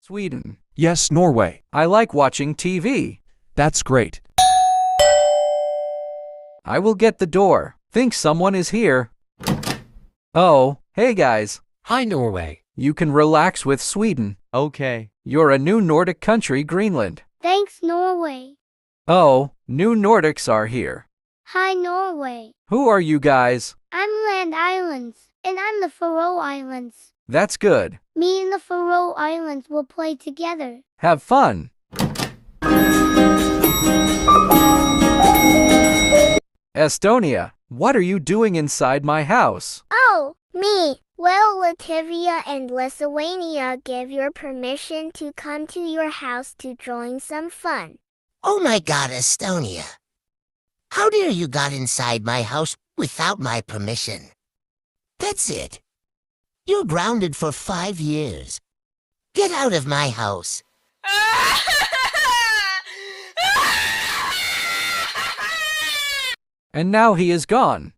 Sweden. Yes, Norway. I like watching TV. That's great. I will get the door. Think someone is here. Oh, hey guys. Hi, Norway. You can relax with Sweden. Okay. You're a new Nordic country, Greenland. Thanks, Norway. Oh, new Nordics are here. Hi, Norway. Who are you guys? I'm Land Islands, and I'm the Faroe Islands. That's good. Me and the Faroe Islands will play together. Have fun. Estonia, what are you doing inside my house? Oh, me. Well, Latvia and Lithuania give your permission to come to your house to join some fun. Oh my God, Estonia. How dare you got inside my house without my permission? That's it. You're grounded for 5 years. Get out of my house. And now he is gone.